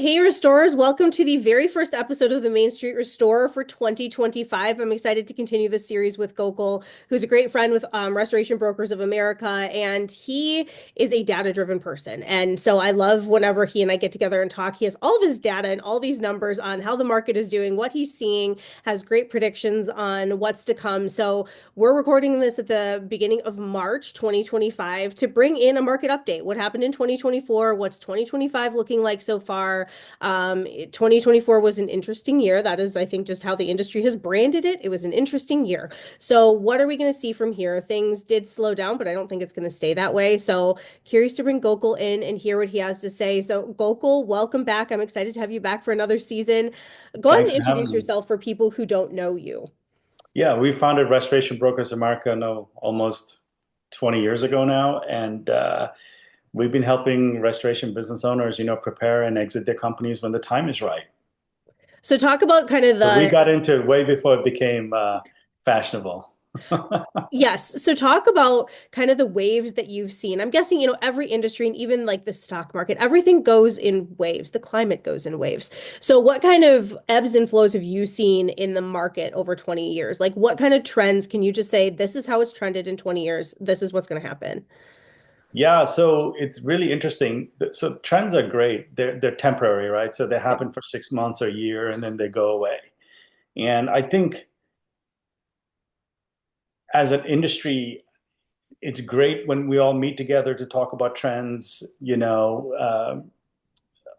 Hey, restorers, welcome to the very first episode of the Main Street Restorer for 2025. I'm excited to continue this series with Gokul, who's a great friend with Restoration Brokers of America, and he is a data-driven person. And so I love whenever he and I get together and talk. He has all this data and all these numbers on how the market is doing, what he's seeing, has great predictions on what's to come. So we're recording this at the beginning of March 2025 to bring in a market update. What happened in 2024? What's 2025 looking like so far? 2024 was an interesting year. That is, I think, just how the industry has branded it. It was an interesting year. So, what are we going to see from here? Things did slow down, but I don't think it's going to stay that way. So, curious to bring Gokul in and hear what he has to say. So, Gokul, welcome back. I'm excited to have you back for another season. Go ahead Thanks and for having introduce me. yourself for people who don't know you. Yeah, we founded Restoration Brokers America, no, almost 20 years ago now, and we've been helping restoration business owners, prepare and exit their companies when the time is right. So, talk about kind of So we the got into it way before it became fashionable. Yes. So talk about kind of the waves that you've seen. I'm guessing, every industry and even like the stock market, everything goes in waves. The climate goes in waves. So what kind of ebbs and flows have you seen in the market over 20 years? Like what kind of trends can you just say, this is how it's trended in 20 years. This is what's going to happen. Yeah, so it's really interesting. So trends are great. They're temporary, right? So they Yep. happen for 6 months or a year and then they go away. And I think as an industry, it's great when we all meet together to talk about trends.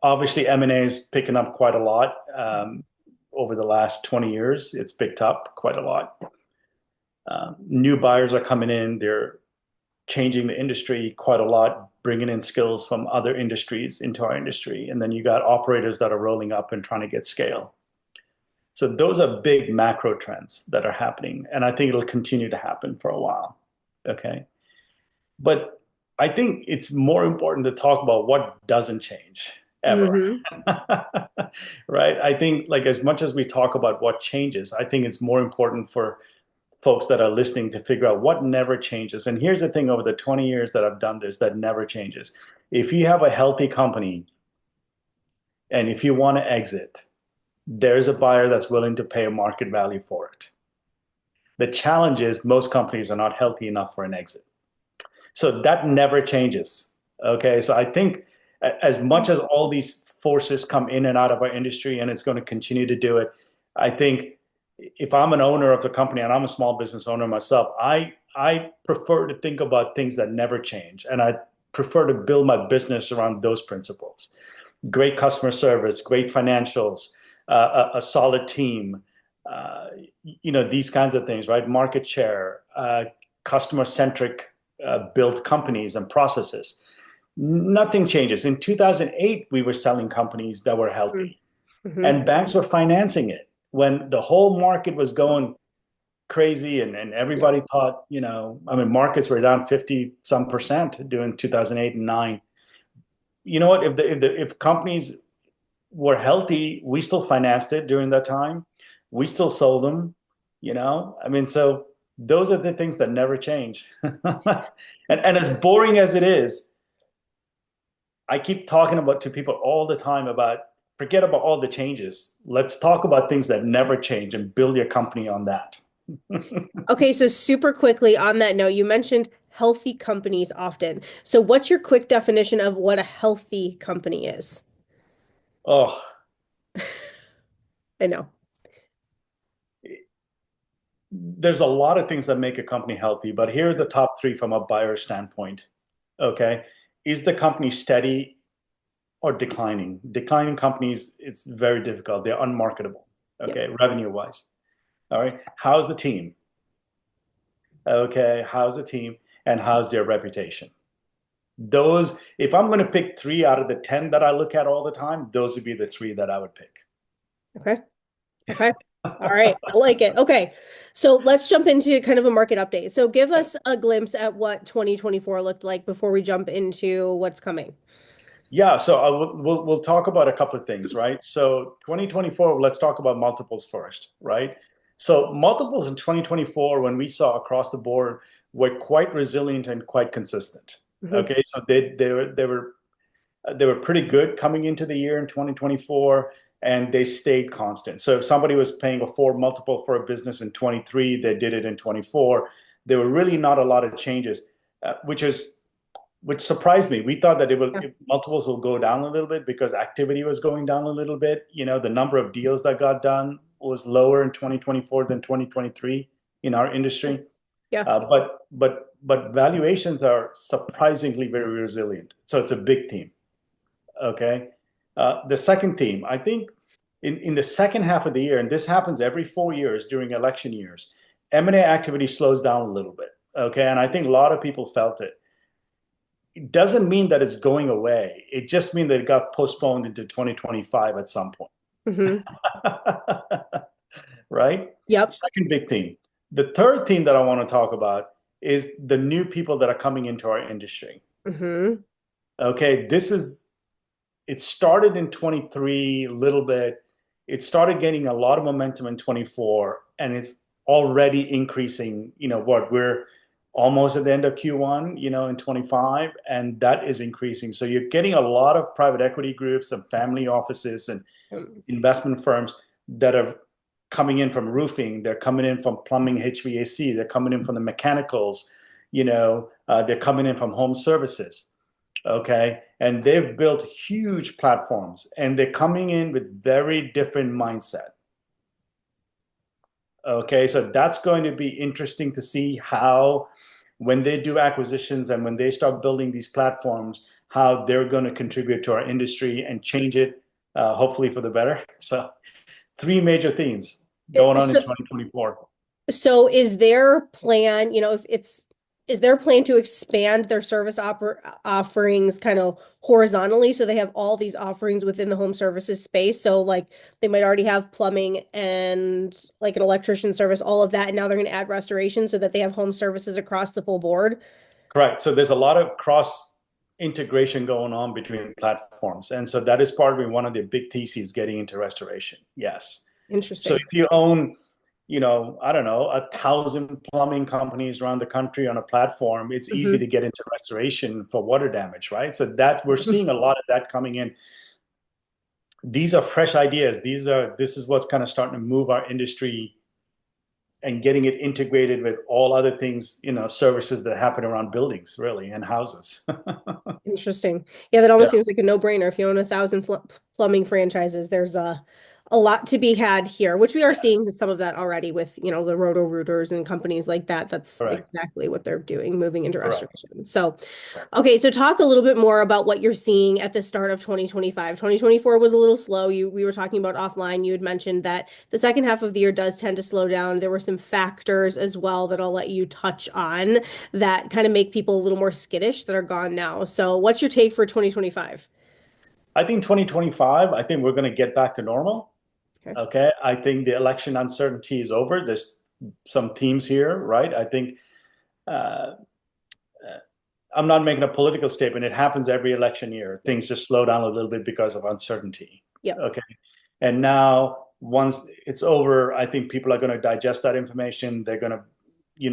Obviously M&A is picking up quite a lot. Over the last 20 years, it's picked up quite a lot. New buyers are coming in. They're changing the industry quite a lot, bringing in skills from other industries into our industry. And then you got operators that are rolling up and trying to get scale. So those are big macro trends that are happening. And I think it'll continue to happen for a while. Okay. But I think it's more important to talk about what doesn't change ever. Hmm. Right? I think like as much as we talk about what changes, I think it's more important for folks that are listening to figure out what never changes. And here's the thing, over the 20 years that I've done this, that never changes. If you have a healthy company and if you want to exit, there's a buyer that's willing to pay a market value for it. The challenge is most companies are not healthy enough for an exit. So that never changes. Okay. So I think as much as all these forces come in and out of our industry, and it's going to continue to do it, I think if I'm an owner of the company and I'm a small business owner myself, I prefer to think about things that never change. And I prefer to build my business around those principles. Great customer service, great financials, a solid team, these kinds of things, right? Market share, customer centric built companies and processes. Nothing changes. In 2008, we were selling companies that were healthy Hmm. and banks were financing it when the whole market was going crazy and Yeah. everybody thought, markets were down 50 some percent during 2008 and 9. You know what? If companies were healthy, we still financed it during that time. We still sold them, so those are the things that never change. And as boring as it is, I keep talking about to people all the time about forget about all the changes. Let's talk about things that never change and build your company on that. Okay, so super quickly on that note, you mentioned healthy companies often. So what's your quick definition of what a healthy company is? Oh, I know. there's a lot of things that make a company healthy, but here's the top three from a buyer standpoint. Okay. Is the company steady or declining? Declining companies, it's very difficult. They're unmarketable. Yep. Okay. Revenue wise. All right. How's the team? Okay. How's the team and how's their reputation? Those, if I'm going to pick three out of the 10 that I look at all the time, those would be the three that I would pick. Okay. Okay. All right. I like it. Okay. So let's jump into kind of a market update. So give us a glimpse at what 2024 looked like before we jump into what's coming. Yeah, so we'll talk about a couple of things, right? So 2024, let's talk about multiples first, right? So multiples in 2024, when we saw across the board, were quite resilient and quite consistent. Hmm. Okay, so they were They were pretty good coming into the year in 2024, and they stayed constant. So if somebody was paying a 4 multiple for a business in 23, they did it in 24. There were really not a lot of changes, which surprised me. We thought that Yeah. multiples will go down a little bit because activity was going down a little bit. The number of deals that got done was lower in 2024 than 2023 in our industry. Yeah. But valuations are surprisingly very resilient. So it's a big team. Okay. The second theme, I think, in the second half of the year, and this happens every 4 years during election years, M&A activity slows down a little bit. Okay, and I think a lot of people felt it. It doesn't mean that it's going away. It just means that it got postponed into 2025 at some point. Hmm. Right? Yep. Second big theme. The third theme that I want to talk about is the new people that are coming into our industry. Hmm. Okay, it started in 23 a little bit. It started getting a lot of momentum in 24, and it's already increasing. We're almost at the end of Q1, in 25, and that is increasing. So you're getting a lot of private equity groups and family offices and investment firms that are coming in from roofing. They're coming in from plumbing, HVAC. They're coming in from the mechanicals. They're coming in from home services. Okay, and they've built huge platforms, and they're coming in with very different mindset. Okay, so that's going to be interesting to see how, when they do acquisitions and when they start building these platforms, how they're going to contribute to our industry and change it, hopefully for the better. So, three major themes going on in So, 2024. so is their plan, if is their plan to expand their service offerings kind of horizontally so they have all these offerings within the home services space? So like they might already have plumbing and like an electrician service, all of that, and now they're going to add restoration so that they have home services across the full board. Correct. So there's a lot of cross integration going on between platforms. And so that is probably one of the big theses getting into restoration. Yes. So Interesting. if you own, I don't know, 1,000 plumbing companies around the country on a platform, it's easy to Hmm. get into restoration for water damage, right? So that we're seeing a lot of that coming in. These are fresh ideas. This is what's kind of starting to move our industry and getting it integrated with all other things, services that happen around buildings, really, and houses. Interesting. Yeah, that Yeah, almost seems like a no-brainer. If you own 1,000 plumbing franchises, there's a lot to be had here, which we are yes, seeing some of that already with, the Roto-Rooters and companies like that. That's correct, exactly what they're doing, moving into correct. restoration. So, okay, so talk a little bit more about what you're seeing at the start of 2025. 2024 was a little slow. We were talking about offline. You had mentioned that the second half of the year does tend to slow down. There were some factors as well that I'll let you touch on that kind of make people a little more skittish that are gone now. So, what's your take for 2025? I think 2025, I think we're going to get back to normal. Okay. Okay. I think the election uncertainty is over. There's some themes here, right? I think uh, I'm not making a political statement. It happens every election year. Yep. Things just slow down a little bit because of uncertainty. Yep. Okay. And now, once it's over, I think people are going to digest that information. They're going to,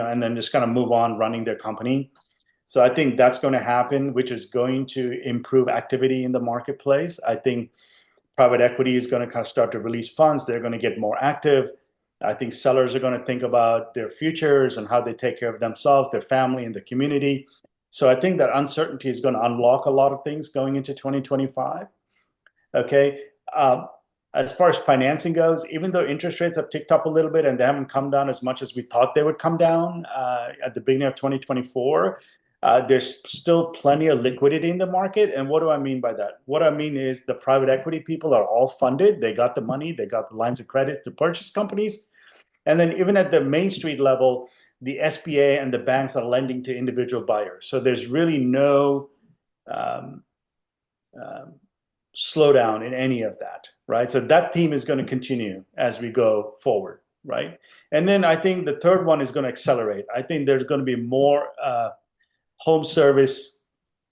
and then just kind of move on running their company. So I think that's going to happen, which is going to improve activity in the marketplace. I think private equity is going to kind of start to release funds. They're going to get more active. I think sellers are going to think about their futures and how they take care of themselves, their family, and the community. So I think that uncertainty is going to unlock a lot of things going into 2025. Okay. Um, as far as financing goes, even though interest rates have ticked up a little bit and they haven't come down as much as we thought they would come down at the beginning of 2024, there's still plenty of liquidity in the market. And what do I mean by that? What I mean is the private equity people are all funded. They got the money, they got the lines of credit to purchase companies. And then even at the Main Street level, the SBA and the banks are lending to individual buyers. So there's really no um, um, slowdown in any of that, right? So that theme is going to continue as we go forward, right? And then I think the third one is going to accelerate. I think there's going to be more home service,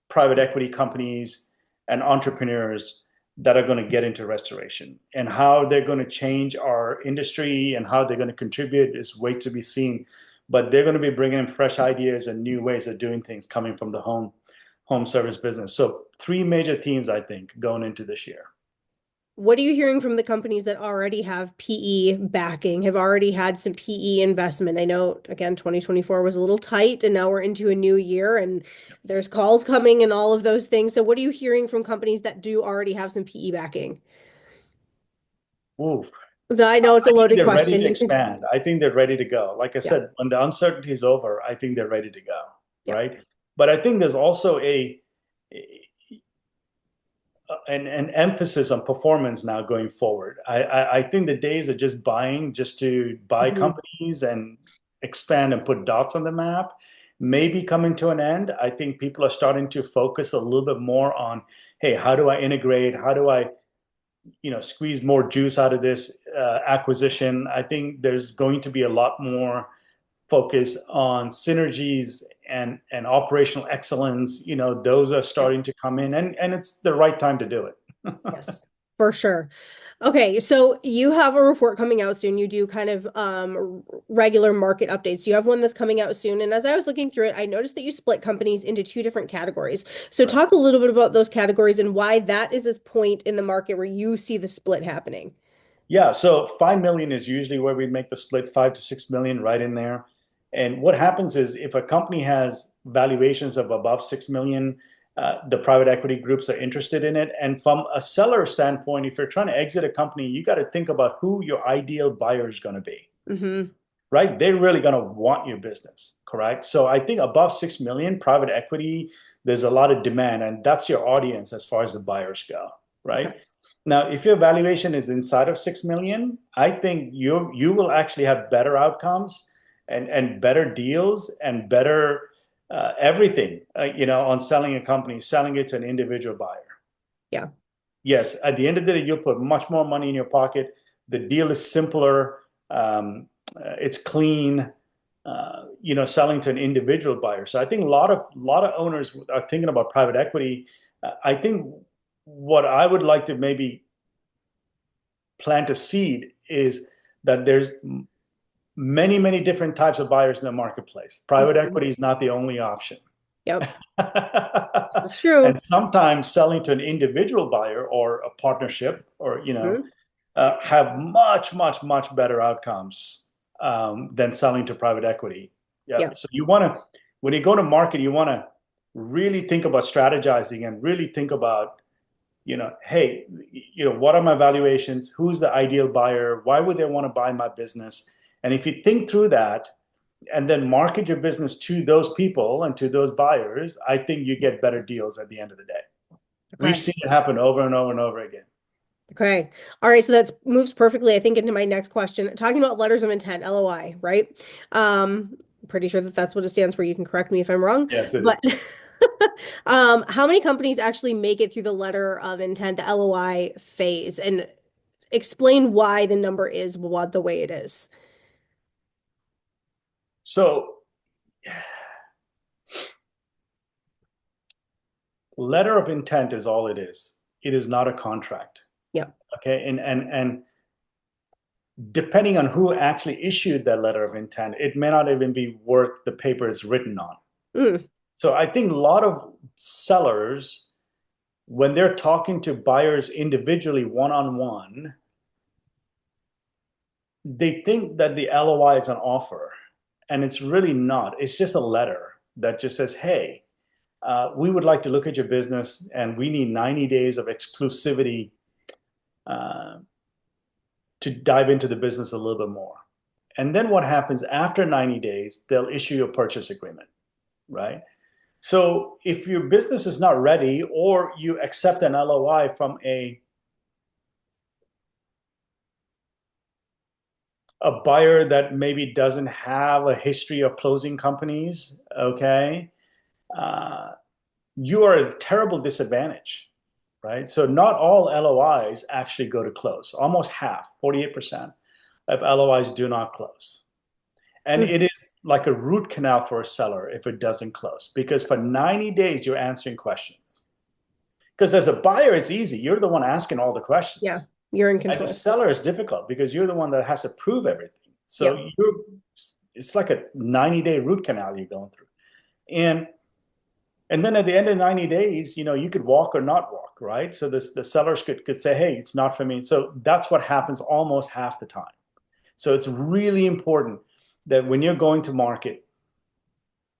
private equity companies, and entrepreneurs that are going to get into restoration. And how they're going to change our industry and how they're going to contribute is wait to be seen. But they're going to be bringing in fresh ideas and new ways of doing things coming from the home service business. So three major themes, I think, going into this year. What are you hearing from the companies that already have PE backing, have already had some PE investment? I know, again, 2024 was a little tight, and now we're into a new year and there's calls coming and all of those things. So, what are you hearing from companies that do already have some PE backing? Ooh, So, I know it's a I think loaded they're ready question. to You can, expand. I think they're ready to go. Like I yeah, said, when the uncertainty is over, I think they're ready to go, yeah, right? But I think there's also an emphasis on performance now going forward. I think the days of just buying just to buy hmm, companies and expand and put dots on the map may be coming to an end. I think people are starting to focus a little bit more on, hey, how do I integrate? How do I, squeeze more juice out of this acquisition? I think there's going to be a lot more focus on synergies and operational excellence. Those are yeah. starting to come in, and it's the right time to do it. Yes, for sure. Okay, so you have a report coming out soon. You do kind of regular market updates. You have one that's coming out soon. And as I was looking through it, I noticed that you split companies into two different categories. So Right. talk a little bit about those categories and why that is this point in the market where you see the split happening. Yeah, so 5 million is usually where we make the split, 5 to 6 million, right in there. And what happens is if a company has valuations of above 6 million, the private equity groups are interested in it. And from a seller standpoint, if you're trying to exit a company, you got to think about who your ideal buyer is going to be, Hmm. right? They're really going to want your business, correct? So I think above 6 million private equity, there's a lot of demand, and that's your audience as far as the buyers go, Okay. right? Now, if your valuation is inside of 6 million, I think you will actually have better outcomes and better deals and better everything, on selling a company, selling it to an individual buyer. Yeah. Yes, at the end of the day, you'll put much more money in your pocket. The deal is simpler. It's clean. Selling to an individual buyer. So I think a lot of owners are thinking about private equity. I think what I would like to maybe plant a seed is that there's many, many different types of buyers in the marketplace. Private Hmm. equity is not the only option. Yep. This is true. And sometimes selling to an individual buyer or a partnership or, Hmm. have much, much, much better outcomes than selling to private equity. Yeah. Yeah. So when you go to market, you want to really think about strategizing and really think about, hey, what are my valuations? Who's the ideal buyer? Why would they want to buy my business? And if you think through that and then market your business to those people and to those buyers, I think you get better deals at the end of the day. We've Okay. seen it happen over and over and over again. Okay. All right. So that moves perfectly, I think, into my next question. Talking about letters of intent, LOI, right? Pretty sure that that's what it stands for. You can correct me if I'm wrong. Yes, it But is. how many companies actually make it through the letter of intent, the LOI phase, and explain why the number is what the way it is? So, letter of intent is all it is. It is not a contract. Yeah. Okay. And depending on who actually issued that letter of intent, it may not even be worth the paper it's written on. Mm, So I think a lot of sellers, when they're talking to buyers individually one on one, they think that the LOI is an offer, and it's really not. It's just a letter that just says, hey, we would like to look at your business, and we need 90 days of exclusivity uh, to dive into the business a little bit more. And then what happens after 90 days, they'll issue a purchase agreement, right? So if your business is not ready or you accept an LOI from a buyer that maybe doesn't have a history of closing companies, okay, uh, you are at a terrible disadvantage, right? So not all LOIs actually go to close. Almost half, 48% of LOIs do not close. And mm, it is like a root canal for a seller if it doesn't close, because for 90 days you're answering questions. Because as a buyer, it's easy. You're the one asking all the yeah. questions. You're in As a control. seller, it's difficult because you're the one that has to prove everything. Yeah. So it's like a 90-day root canal you're going through. And And then at the end of 90 days, you could walk or not walk, right? So the sellers could say, hey, it's not for me. So that's what happens almost half the time. So it's really important that when you're going to market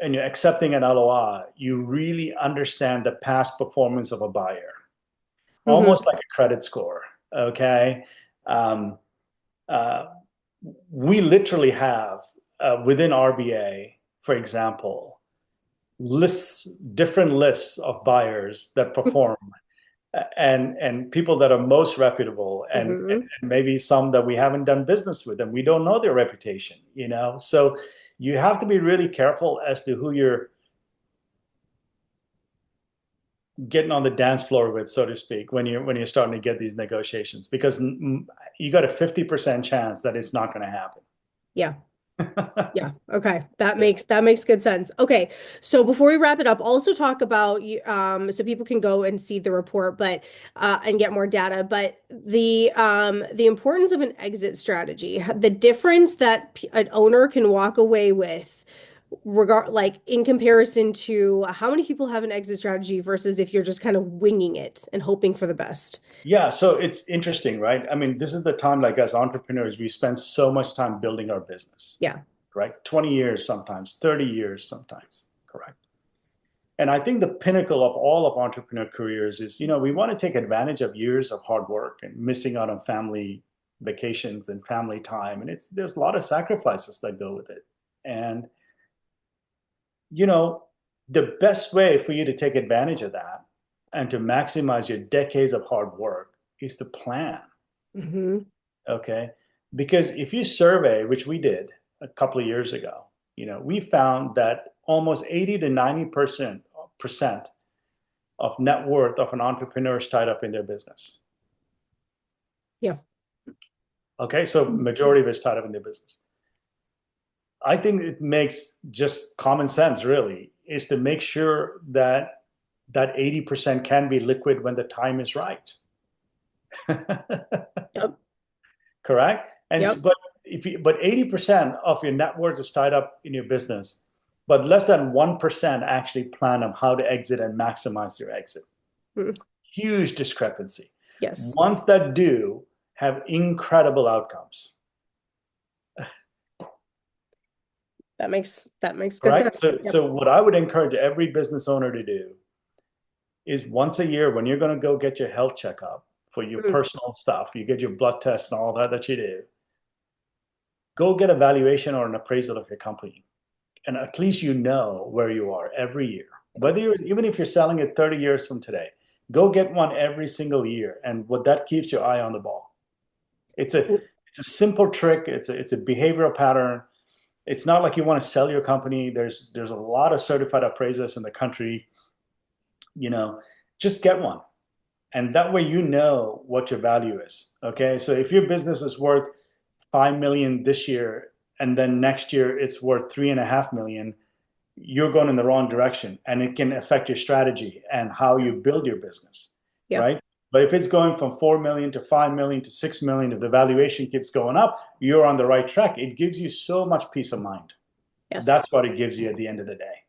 and you're accepting an LOI, you really understand the past performance of a buyer, Hmm. almost like a credit score. Okay. Um, uh, we literally have within RBA, for example, lists, different lists of buyers that perform and people that are most reputable Hmm. and maybe some that we haven't done business with and we don't know their reputation, so you have to be really careful as to who you're getting on the dance floor with, so to speak, when you're starting to get these negotiations, because you got a 50% chance that it's not going to happen. Yeah. Yeah. Okay. Yeah. That makes good sense. Okay. So before we wrap it up, also talk about so people can go and see the report, but and get more data, but the importance of an exit strategy, the difference that an owner can walk away with like in comparison to how many people have an exit strategy versus if you're just kind of winging it and hoping for the best. Yeah, so it's interesting, right? I mean, this is the time, like as entrepreneurs, we spend so much time building our business, Yeah. right? 20 years sometimes, 30 years sometimes, correct? And I think the pinnacle of all of entrepreneur careers is, we want to take advantage of years of hard work and missing out on family vacations and family time. And there's a lot of sacrifices that go with it. And, you know, the best way for you to take advantage of that and to maximize your decades of hard work is to plan. Hmm. Okay. Because if you survey, which we did a couple of years ago, we found that almost 80 to 90% of net worth of an entrepreneur is tied up in their business. Yeah. Okay. So majority of it is tied up in their business. I think it makes just common sense, really, is to make sure that that 80% can be liquid when the time is right. Yep. Correct? And Yep. but 80% of your net worth is tied up in your business, but less than 1% actually plan on how to exit and maximize your exit. Mm. Huge discrepancy. Yes. Ones that do have incredible outcomes. That makes good Right? sense. Yep. So what I would encourage every business owner to do is once a year when you're going to go get your health checkup for your Mm. personal stuff, you get your blood tests and all that you do, go get a valuation or an appraisal of your company. And at least you know where you are every year. Whether you're even if you're selling it 30 years from today, go get one every single year. And what that keeps your eye on the ball. It's a Mm. it's a simple trick. It's a behavioral pattern. It's not like you want to sell your company. There's a lot of certified appraisers in the country. You know, just get one. And that way you know what your value is. Okay. So if your business is worth 5 million this year and then next year it's worth 3.5 million, you're going in the wrong direction and it can affect your strategy and how you build your business, Yep. right? But if it's going from 4 million to 5 million to 6 million, if the valuation keeps going up, you're on the right track. It gives you so much peace of mind. Yes. That's what it gives you at the end of the day.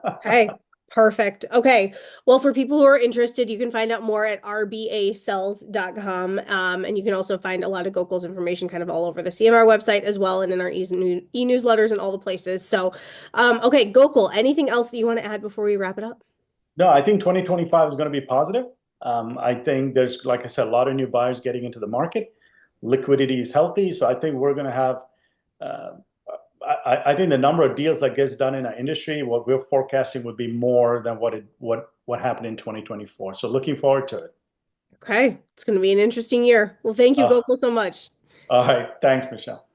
Okay. Perfect. Okay. Well, for people who are interested, you can find out more at rbacells.com. And you can also find a lot of Gokul's information kind of all over the CNR website as well and in our e-newsletters and all the places. So, okay, Gokul, anything else that you want to add before we wrap it up? No, I think 2025 is going to be positive. I think there's, like I said, a lot of new buyers getting into the market. Liquidity is healthy. So I think we're going to have, uh, I think the number of deals that gets done in our industry, what we're forecasting would be more than what happened in 2024. So looking forward to it. Okay. It's going to be an interesting year. Well, thank you, Uh, Gokul, so much. all right. Thanks, Michelle.